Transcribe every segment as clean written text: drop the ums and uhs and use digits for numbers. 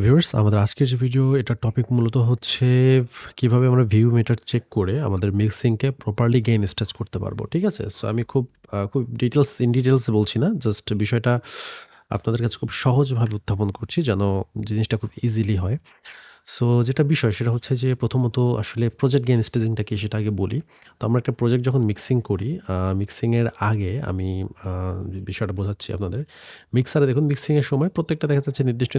Viewers আমাদের আজকের যে ভিডিও এটার টপিক মূলত হচ্ছে কিভাবে আমরা ভিউ মিটার চেক করে আমাদের মিক্সিংকে প্রপারলি গেইন স্টেজ করতে পারবো। ঠিক আছে? সো আমি খুব ডিটেলস বলছি না। জাস্ট বিষয়টা আপনাদের কাছে খুব সহজভাবে উত্থাপন করছি যেন জিনিসটা খুব ইজিলি হয়। সো যেটা বিষয় সেটা হচ্ছে যে প্রথমত আসলে প্রজেক্ট গেইন স্টেজিংটা কি সেটা আগে বলি। তো আমরা একটা প্রজেক্ট যখন মিক্সিং করি, মিক্সিংয়ের আগে আমি আ বিষয়টা বোঝাচ্ছি আপনাদের। মিক্সারে দেখুন মিক্সিংয়ের সময় প্রত্যেকটা দেখা যাচ্ছে নির্দিষ্ট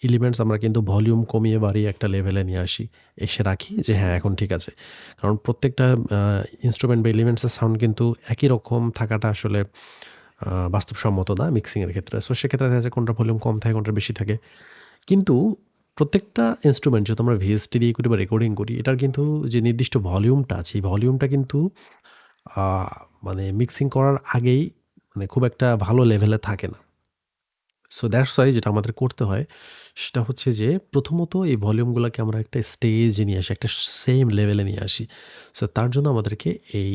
এলিমেন্টস আমরা কিন্তু ভলিউম কমিয়ে বাড়িয়ে একটা লেভেলে নিয়ে আসি। এসে রাখি যে হ্যাঁ, এখন ঠিক আছে। কারণ প্রত্যেকটা আ ইন্সট্রুমেন্ট বা এলিমেন্টস এর সাউন্ড কিন্তু একই রকম থাকাটা আসলে বাস্তবসম্মত না মিক্সিংয়ের ক্ষেত্রে। সো সেক্ষেত্রে দেখা যায় কোনটার ভলিউম কম থাকে, কোনটার বেশি থাকে। কিন্তু প্রত্যেকটা ইন্সট্রুমেন্ট যেহেতু আমরা ভিএসটি দিয়ে করি বা রেকর্ডিং করি, এটার কিন্তু যে নির্দিষ্ট ভলিউমটা আছে, এই ভলিউমটা কিন্তু আ মানে মিক্সিং করার আগেই মানে খুব একটা ভালো লেভেলে থাকে না। সো দ্যাটস ওয়াই যেটা আমাদের করতে হয়, সেটা হচ্ছে যে প্রথমত এই ভলিউমগুলাকে আমরা একটা স্টেজে নিয়ে আসি, একটা সেম লেভেলে নিয়ে আসি। সো তার জন্য আমাদেরকে এই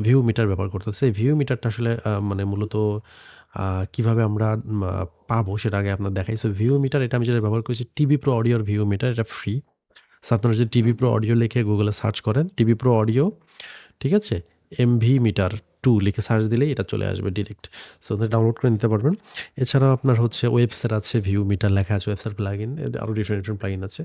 ভিউ মিটার ব্যবহার করতে হচ্ছে। এই ভিউ মিটারটা আসলে মানে মূলত আ কিভাবে আমরা পাবো সেটা আগে আপনার দেখাই। সো ভিউ মিটার এটা আমি যেটা ব্যবহার করেছি টিভি প্রো অডিওর ভিউ মিটার, এটা ফ্রি। সো আপনারা যদি টিভি প্রো অডিও লিখে গুগলে সার্চ করেন, টিভি প্রো অডিও, ঠিক আছে? এমভি মিটার 2 লিখে সার্চ দিলেই এটা চলে আসবে ডিরেক্ট। সো ওটা ডাউনলোড করে নিতে পারবেন। এছাড়াও আপনার হচ্ছে ওয়েবসাইট আছে, ভিউ মিটার লেখা আছে, ওয়েবসাইট প্লাগইন, আরও ডিফারেন্ট প্লাগইন আছে।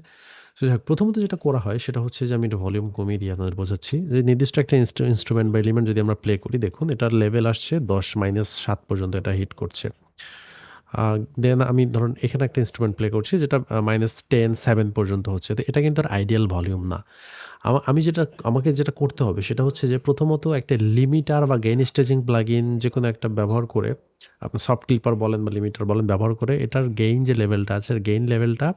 সো যাই হোক, প্রথমত যেটা করা হয় সেটা হচ্ছে যে আমি একটু ভলিউম কমিয়ে দিয়ে আপনাদের বোঝাচ্ছি। যে নির্দিষ্ট একটা ইন্সট্রুমেন্ট বা এলিমেন্ট যদি আমরা প্লে করি, দেখুন এটার লেভেল আসছে 10-7 পর্যন্ত এটা হিট করছে। দেন আমি ধরুন এখানে একটা ইন্সট্রুমেন্ট প্লে করছি যেটা -10, 7 পর্যন্ত হচ্ছে। তো এটা কিন্তু আর আইডিয়াল ভলিউম না। আমি আমাকে যেটা করতে হবে সেটা হচ্ছে যে প্রথমত একটা লিমিটার বা গেইন স্টেজিং প্লাগইন যেকোনো একটা ব্যবহার করে, আপনি সফট ক্লিপার বলেন বা লিমিটার বলেন ব্যবহার করে এটার গেইন যে লেভেলটা আছে, গেইন লেভেলটা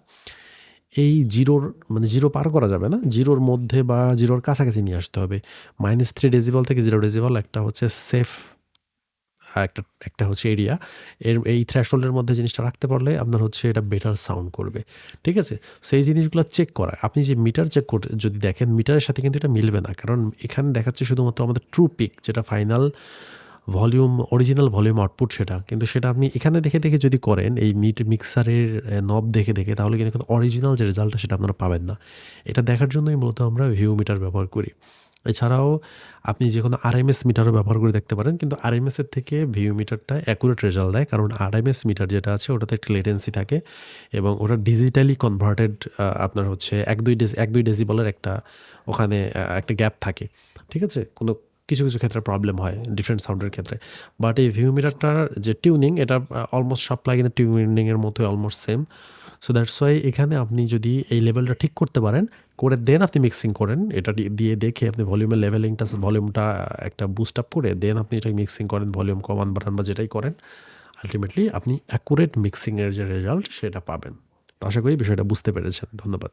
এই 0 মানে 0 পার করা যাবে না। 0 র মধ্যে বা 0 র কাছাকাছি নিয়ে আসতে হবে। -3 ডেসিবেল থেকে 0 ডেসিবেল একটা হচ্ছে সেফ, একটা একটা হচ্ছে এরিয়া। এই থ্রেশহোল্ড এর মধ্যে জিনিসটা রাখতে পারলে আপনার হচ্ছে এটা বেটার সাউন্ড করবে। ঠিক আছে? সেই জিনিসগুলো চেক করা। আপনি যে মিটার চেক যদি দেখেন মিটারের সাথে কিন্তু এটা মিলবে না। কারণ এখানে দেখাচ্ছে শুধুমাত্র আমাদের ট্রু পিক যেটা final volume, original volume output সেটা। কিন্তু সেটা আপনি এখানে দেখে যদি করেন এই মিক্সারের নব দেখে তাহলে কিন্তু অরিজিনাল যে রেজাল্টটা সেটা আপনারা পাবেন না। এটা দেখার জন্যই মূলত আমরা ভিউ মিটার ব্যবহার করি। এছাড়াও আপনি যেকোনো আরএমএস মিটারও ব্যবহার করে দেখতে পারেন। কিন্তু আরএমএস এর থেকে ভিউ মিটারটা অ্যাকুরেট রেজাল্ট দেয়। কারণ আরএমএস মিটার যেটা আছে ওটাতে একটা লেটেন্সি থাকে এবং ওটা ডিজিটালি কনভার্টেড, আপনার হচ্ছে ১-২ ডেসিবেলের একটা ওখানে একটা গ্যাপ থাকে। ঠিক আছে? কিছু ক্ষেত্রে প্রবলেম হয় ডিফারেন্ট সাউন্ডের ক্ষেত্রে। বাট এই ভিউ মিটারটার যে টিউনিং এটা অলমোস্ট সব প্লাগইনের টিউনিং এর মতোই almost same. So that's why এখানে আপনি যদি এই লেভেলটা ঠিক করতে পারেন, করে দেন আপনি মিক্সিং করেন। এটা দিয়ে দেখে আপনি ভলিউমের ভলিউমটা একটা বুস্ট আপ করে দেন আপনি এটা মিক্সিং করেন, ভলিউম কমান বাড়ান বা যেটাই করেন। আল্টিমেটলি আপনি অ্যাকুরেট মিক্সিং এর যে রেজাল্ট সেটা পাবেন। তো আশা করি বিষয়টা বুঝতে পেরেছেন। ধন্যবাদ।